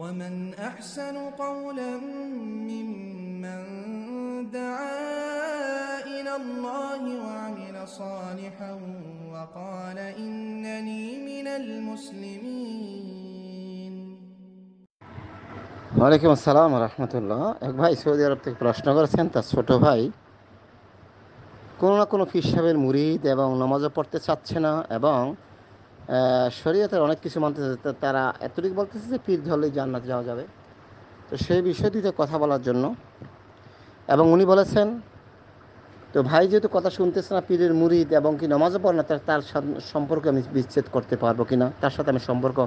ومن أحسن قولا ممن دعا إلى الله وعمل صالحا وقال إنني من المسلمين। ওয়ালাইকুম আসসালাম রহমতুল্লাহ। এক ভাই সৌদি আরব থেকে প্রশ্ন করেছেন, তার ছোট ভাই কোনো না কোনো পীর সাহেবের মুরিদ এবং নামাজও পড়তে চাচ্ছে না এবং শরীয়তের অনেক কিছু মানতে চাচ্ছে। তারা এতটুকু বলতেছে যে পীর ধরলেই জান্নাত যাওয়া যাবে। তো সেই বিষয়টিতে কথা বলার জন্য, এবং উনি বলেছেন, তো ভাই যেহেতু কথা শুনতেছে না, পীরের মুরিদ এবং কি নামাজও পড়ে না, তার সম্পর্ক আমি বিচ্ছেদ করতে পারবো কিনা, তার সাথে আমি সম্পর্ক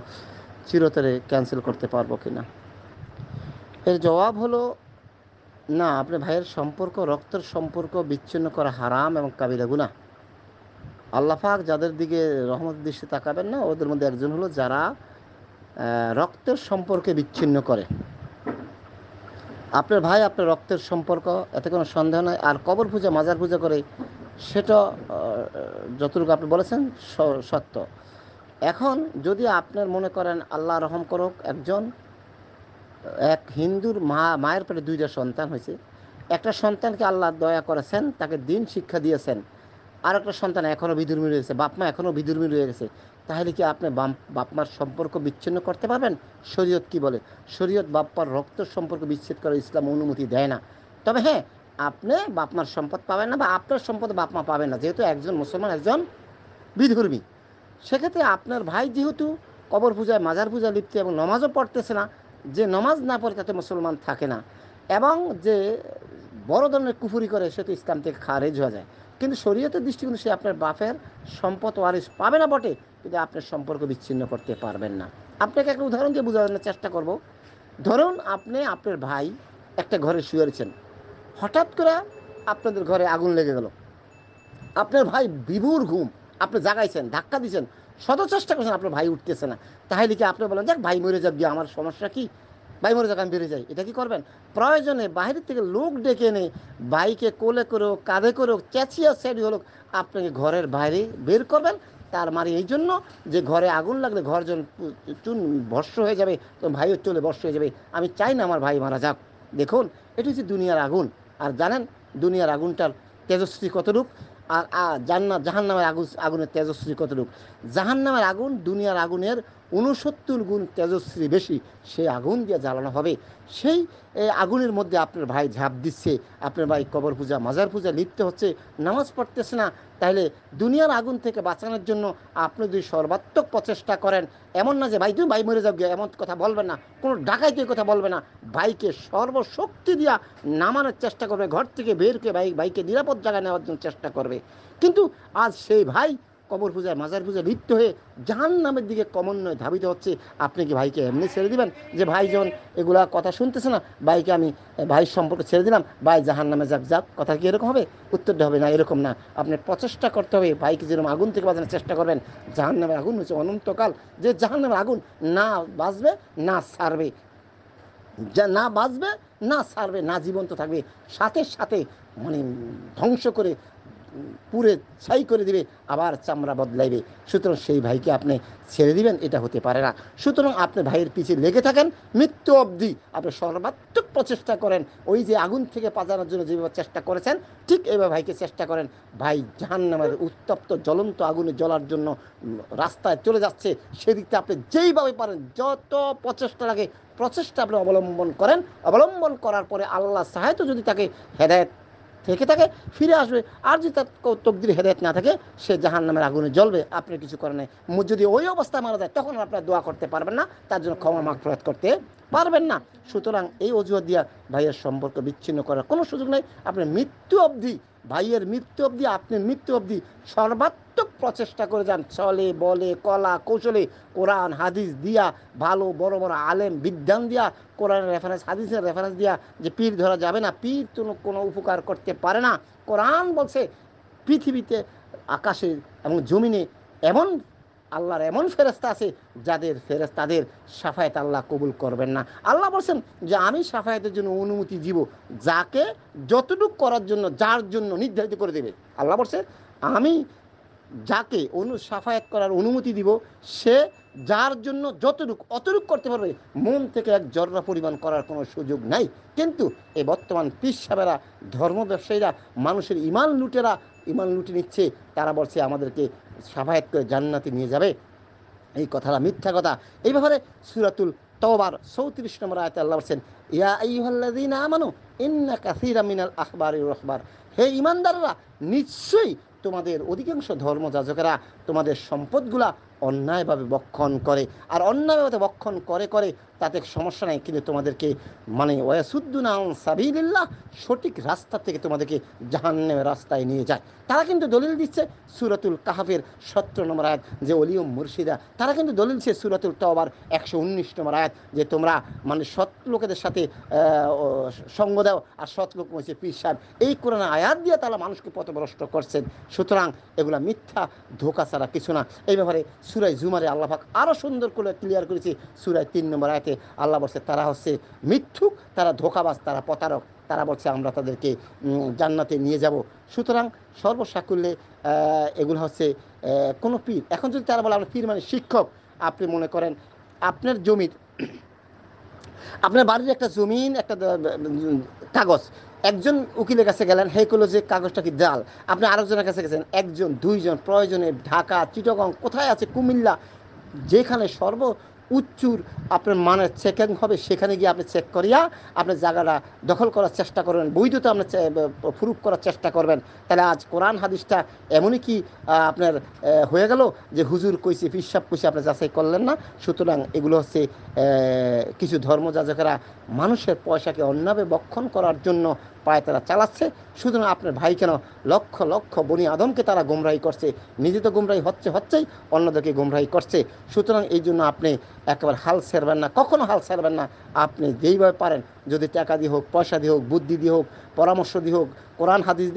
চিরতরে ক্যান্সেল করতে পারবো কিনা। এর জবাব হলো না, আপনার ভাইয়ের সম্পর্ক, রক্তের সম্পর্ক বিচ্ছিন্ন করা হারাম এবং কাবিরা গুনাহ। আল্লাহ পাক যাদের দিকে রহমতের দৃষ্টি তাকাবেন না, ওদের মধ্যে একজন হলো যারা রক্তের সম্পর্কে বিচ্ছিন্ন করে। আপনার ভাই আপনার রক্তের সম্পর্ক, এতে কোনো সন্দেহ নয়। আর কবর পূজা, মাজার পূজা করে, সেটা যতটুকু আপনি বলেছেন সত্য। এখন যদি আপনার মনে করেন, আল্লাহ রহম করুক, এক হিন্দুর মায়ের পেটে 2টা সন্তান হয়েছে। একটা সন্তানকে আল্লাহ দয়া করেছেন, তাকে দিন শিক্ষা দিয়েছেন। আর একটা সন্তান এখনও বিধর্মী রয়েছে, বাপমা এখনও বিধর্মী রয়ে গেছে। তাহলে কি আপনি বাপমার সম্পর্ক বিচ্ছিন্ন করতে পারবেন? শরীয়ত কি বলে? শরীয়ত বাপ্পার রক্তের সম্পর্ক বিচ্ছেদ করে ইসলাম অনুমতি দেয় না। তবে হ্যাঁ, আপনি বাপমার সম্পদ পাবেন না, বা আপনার সম্পদ বাপমা পাবেন না, যেহেতু একজন মুসলমান, একজন বিধর্মী। সেক্ষেত্রে আপনার ভাই যেহেতু কবর পূজায়, মাজার পূজায় লিপ্ত এবং নমাজও পড়তেছে না, যে নমাজ না পড়ে তাতে মুসলমান থাকে না, এবং যে বড় ধরনের কুফুরি করে, সে তো ইসলাম থেকে খারেজ হয়ে যায়। কিন্তু শরীয়তের দৃষ্টিকোণে সে আপনার বাপের সম্পদ ওয়ারিস পাবে না বটে, কিন্তু আপনার সম্পর্ক বিচ্ছিন্ন করতে পারবেন না। আপনাকে একটা উদাহরণ দিয়ে বোঝানোর চেষ্টা করব। ধরুন আপনি, আপনার ভাই একটা ঘরে শুয়ে রয়েছেন, হঠাৎ করে আপনাদের ঘরে আগুন লেগে গেল। আপনার ভাই বিভোর ঘুম, আপনি জাগাইছেন, ধাক্কা দিয়েছেন, শত চেষ্টা করছেন, আপনার ভাই উঠতেছে না। তাহলে কি আপনি বলেন, যাক ভাই মরে যাক গিয়ে, আমার সমস্যা কি, ভাই মরে যাক, আমি বেরিয়ে যাই? এটা কি করবেন? প্রয়োজনে বাইরের থেকে লোক ডেকে এনে, বাইকে কোলে করে হোক, কাঁধে করে হোক, চেঁচিয়ে সেটি হলো, আপনাকে ঘরের বাইরে বের করবেন। তার মানে এই জন্য যে ঘরে আগুন লাগলে ঘর যখন চুন ভস্ম হয়ে যাবে, তো ভাইও চলে ভস্ম হয়ে যাবে। আমি চাই না আমার ভাই মারা যাক। দেখুন, এটি হচ্ছে দুনিয়ার আগুন। আর জানেন দুনিয়ার আগুনটার তেজস্বী কতটুক, আর জাহান্নামের আগুনের তেজস্বী কতটুক? জাহান্নামের আগুন দুনিয়ার আগুনের 69 গুণ তেজস্বী বেশি। সেই আগুন দিয়ে জ্বালানো হবে। সেই আগুনের মধ্যে আপনার ভাই ঝাঁপ দিচ্ছে, আপনার ভাই কবর পূজা, মাজার পূজা লিপ্ত হচ্ছে, নামাজ পড়তেছে না। তাহলে দুনিয়ার আগুন থেকে বাঁচানোর জন্য আপনি যদি সর্বাত্মক প্রচেষ্টা করেন, এমন না যে ভাই তুমি ভাই মরে যাও গিয়ে, এমন কথা বলবেন না, কোনো ডাকাইতে কথা বলবে না। ভাইকে সর্বশক্তি দিয়া নামানোর চেষ্টা করবে, ঘর থেকে বের করে ভাইকে নিরাপদ জায়গায় নেওয়ার জন্য চেষ্টা করবে। কিন্তু আজ সেই ভাই কবর পূজায়, মাজার পূজায় লিপ্ত হয়ে জাহান্নামের দিকে ক্রমান্বয়ে ধাবিত হচ্ছে। আপনি কি ভাইকে এমনি ছেড়ে দিবেন যে ভাই যখন এগুলা কথা শুনতেছে না, ভাইকে আমি ভাইয়ের সম্পর্কে ছেড়ে দিলাম, ভাই জাহান্নামে যাক যাক? কথা কি এরকম হবে? উত্তরটা হবে না, এরকম না। আপনি প্রচেষ্টা করতে হবে, ভাইকে যেরকম আগুন থেকে বাঁচানোর চেষ্টা করবেন। জাহান্নামের আগুন হচ্ছে অনন্তকাল, যে জাহান্নামের আগুন না বাঁচবে না ছাড়বে, যা না বাঁচবে না ছাড়বে, না জীবন্ত থাকবে, সাথে সাথে মানে ধ্বংস করে পুরে ছাই করে দিবে, আবার চামড়া বদলাইবে। সুতরাং সেই ভাইকে আপনি ছেড়ে দিবেন? এটা হতে পারে না। সুতরাং আপনি ভাইয়ের পিছিয়ে লেগে থাকেন মৃত্যু অবধি, আপনি সর্বাত্মক প্রচেষ্টা করেন। ওই যে আগুন থেকে বাঁচানোর জন্য যেভাবে চেষ্টা করেছেন, ঠিক এইভাবে ভাইকে চেষ্টা করেন। ভাই জাহান্নামের উত্তপ্ত জ্বলন্ত আগুনে জ্বলার জন্য রাস্তায় চলে যাচ্ছে, সেদিকটা আপনি যেইভাবে পারেন, যত প্রচেষ্টা লাগে, প্রচেষ্টা আপনি অবলম্বন করেন। অবলম্বন করার পরে আল্লাহ সাহায্য যদি তাকে হেদায়েত থেকে থাকে, ফিরে আসবে। আর যদি তার তকদির হেদায়েত না থাকে, সে জাহান্নামের আগুনে জ্বলবে। আপনার কিছু করে নেই। যদি ওই অবস্থায় মারা যায়, তখন আপনার দোয়া করতে পারবেন না, তার জন্য ক্ষমা মাগফিরাত করতে পারবেন না। সুতরাং এই অজুহাত দিয়া ভাইয়ের সম্পর্ক বিচ্ছিন্ন করার কোনো সুযোগ নেই। আপনার মৃত্যু অবধি, ভাইয়ের মৃত্যু অবধি, আপনি মৃত্যু অবধি সর্বাত্মক প্রচেষ্টা করে যান, ছলে বলে কলা কৌশলে, কোরআন হাদিস দিয়া, ভালো বড় বড় আলেম বিদ্যান দিয়া, কোরআনের রেফারেন্স, হাদিসের রেফারেন্স দিয়া, যে পীর ধরা যাবে না, পীর কোনো উপকার করতে পারে না। কোরআন বলছে পৃথিবীতে, আকাশে এবং জমিনে এমন আল্লাহর এমন ফেরেশতা আছে, তাদের সাফায়াত আল্লাহ কবুল করবেন না। আল্লাহ বলছেন যে আমি সাফায়াতের জন্য অনুমতি দিব যাকে যতটুকু করার জন্য, যার জন্য নির্ধারিত করে দেবে। আল্লাহ বলছে আমি যাকে সাফায়াত করার অনুমতি দিব, সে যার জন্য যতটুকু অতটুকু করতে পারবে, মন থেকে এক জর্রা পরিমাণ করার কোনো সুযোগ নাই। কিন্তু এই বর্তমান পীর সাহেবেরা, ধর্ম ব্যবসায়ীরা, মানুষের ইমান লুটে নিচ্ছে। তারা বলছে আমাদেরকে সাফায়াত করে জান্নাতে নিয়ে যাবে। এই কথাটা মিথ্যা কথা। এই ব্যাপারে সূরাতুল তওবার 34 নম্বর আয়াতে আল্লাহ বলছেন, ইয়া আইয়ুহাল্লাযীনা আমানু ইন্না কাসীরাম মিনাল আখবারি রাহবার, হে ঈমানদাররা, নিশ্চয়ই তোমাদের অধিকাংশ ধর্মযাজকেরা তোমাদের সম্পদগুলা অন্যায়ভাবে বক্ষণ করে। আর অন্যায়ভাবে বক্ষণ করে করে তাতে সমস্যা নাই, কিন্তু তোমাদেরকে মানে ওয়াসুদ্দুনা আন সাবিলিল্লাহ, সঠিক রাস্তা থেকে তোমাদেরকে জাহান্নামের রাস্তায় নিয়ে যায়। তারা কিন্তু দলিল দিচ্ছে সূরাতুল কাহফের 17 নম্বর আয়াত, যে ওলিয়ুম মুর্শিদা। তারা কিন্তু দলিল দিচ্ছে সূরাতুল তওবার 119 নম্বর আয়াত, যে তোমরা মানে সৎ লোকেদের সাথে সঙ্গ দাও, আর সৎ লোক হচ্ছে পীর সাহেব। এই কোরআন আয়াত দিয়ে তারা মানুষকে পথভ্রষ্ট করছেন। সুতরাং এগুলা মিথ্যা, ধোঁকা ছাড়া কিছু না। এই ব্যাপারে সূরা জুমারে আল্লাহ পাক আরও সুন্দর করে ক্লিয়ার করেছে। সূরা 3 নম্বর আয়াতে আল্লাহ বলছে, তারা হচ্ছে মিথ্যুক, তারা ধোঁকাবাজ, তারা প্রতারক। তারা বলছে আমরা তাদেরকে জান্নাতে নিয়ে যাব। সুতরাং সর্বসাকুল্যে এগুলো হচ্ছে কোনো পীর। এখন যদি তারা বলে আমরা পীর মানে শিক্ষক, আপনি মনে করেন আপনার জমির, আপনার বাড়ির একটা জমিন, একটা কাগজ, একজন উকিলের কাছে গেলেন, হে করলো যে কাগজটা কি জাল। আপনি আরেকজনের কাছে গেছেন, একজন, দুইজন, প্রয়োজনে ঢাকা, চিটাগং, কোথায় আছে, কুমিল্লা, যেখানে সর্ব উচ্চুর আপনার মানের চেকিং হবে, সেখানে গিয়ে আপনি চেক করিয়া আপনার জায়গাটা দখল করার চেষ্টা করবেন, বৈধতা আপনার প্রুফ করার চেষ্টা করবেন। তাহলে আজ কোরআন হাদিসটা এমনই কি আপনার হয়ে গেল যে হুজুর কইছে, পিসাব কইছে, আপনি যাচাই করলেন না। সুতরাং এগুলো হচ্ছে কিছু ধর্মযাজকেরা মানুষের পয়সাকে অন্যভাবে বক্ষণ করার জন্য পায়ে তারা চালাচ্ছে। সুতরাং আপনার ভাই কেন লক্ষ লক্ষ বনি আদমকে তারা গুমরাহি করছে, নিজে তো গুমরাহি হচ্ছেই, অন্যদেরকে গুমরাহি করছে। সুতরাং এই জন্য আপনি একেবারে হাল ছাড়বেন না, কখনো হাল ছাড়বেন না। আপনি যেইভাবে পারেন, যদি টাকা দিয়ে হোক, পয়সা দিয়ে হোক, বুদ্ধি দিয়ে হোক, পরামর্শ দিয়ে হোক, কোরআন হাদিস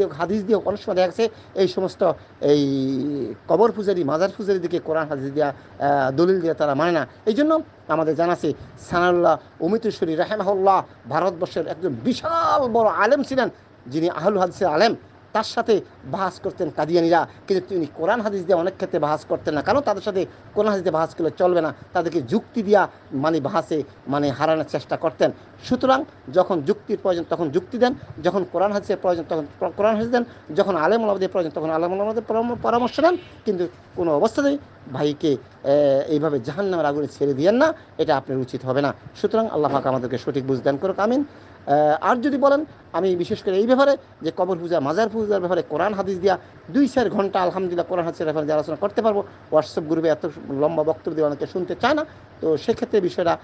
দিয়ে হোক, অনেক সময় দেখা গেছে এই সমস্ত এই কবর পূজারি, মাজার পূজারি দিকে কোরআন হাদিস দিয়া দলিল দিয়ে তারা মানে না। এই জন্য আমাদের জানা আছে সানাউল্লাহ অমিতেশ্বরী রাহিমাহুল্লাহ ভারতবর্ষের একজন বিশাল বড় আলেম ছিলেন, যিনি আহলুল হাদিসের আলেম। তার সাথে বাহাস করতেন কাদিয়ানিরা, কিন্তু তিনি কোরআন হাদিস দিয়ে অনেক ক্ষেত্রে বাহাস করতেন না। কারণ তাদের সাথে কোরআন হাদিস দিয়ে বাহাস করলে চলবে না, তাদেরকে যুক্তি দিয়া মানে বাহাসে মানে হারানোর চেষ্টা করতেন। সুতরাং যখন যুক্তির প্রয়োজন তখন যুক্তি দেন, যখন কোরআন হাদিসের প্রয়োজন তখন কোরআন হাদিস দেন, যখন আলেম ওলামাদের প্রয়োজন তখন আলেম ওলামাদের পরামর্শ নেন। কিন্তু কোনো অবস্থাতেই ভাইকে এইভাবে জাহান্নামের আগুনে ছেড়ে দিয়েন না, এটা আপনার উচিত হবে না। সুতরাং আল্লাহ পাক আমাদেরকে সঠিক বুঝ দান করুক, আমিন। আর যদি বলেন আমি বিশেষ করে এই ব্যাপারে যে কবর পূজা, মাজার পূজার ব্যাপারে কোরআন হাদিস দিয়া 2-4 ঘন্টা আলহামদুলিল্লাহ কোরআন হাদিসের ব্যাপারে আলোচনা করতে পারবো। হোয়াটসঅ্যাপ গ্রুপে এত লম্বা বক্তব্য দিয়ে অনেকে শুনতে চায় না, তো সেক্ষেত্রে বিষয়টা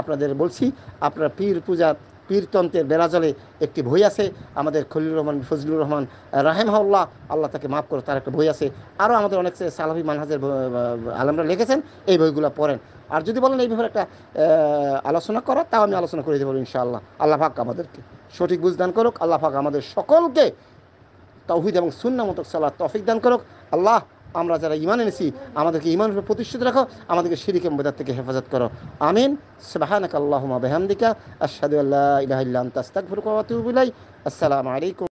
আপনাদের বলছি। আপনার পীর পূজা, পীরতন্ত্রের বেড়াজলে একটি বই আছে আমাদের খলিলুর রহমান ফজলুর রহমান রাহিমাহুল্লাহ, আল্লাহ তাকে মাফ করে, তার একটা বই আছে। আরও আমাদের অনেক সালাফি মানহাজের আলেমরা লিখেছেন, এই বইগুলো পড়েন। আর যদি বলেন এই ব্যাপারে একটা আলোচনা করা, তাও আমি আলোচনা করে দেবো ইনশাআল্লাহ। আল্লাহ পাক আমাদেরকে সঠিক বুঝদান করুক, আল্লাহ পাক আমাদের সকলকে তাওহীদ এবং সুন্নাহ মোতাবেক চলার তৌফিক দান করুক। আল্লাহ, আমরা যারা ঈমান এনেছি আমাদেরকে ঈমানের উপর প্রতিষ্ঠিত রাখো, আমাদেরকে শিরক এবং বিদআত থেকে হেফাজত করো, আমিন। সুবহানাকা আল্লাহুম্মা বিহামদিকা আশহাদু আল্লা ইলাহা ইল্লা আনতা আস্তাগফিরুকা ওয়া আতুবু ইলাইক। আসসালামু আলাইকুম।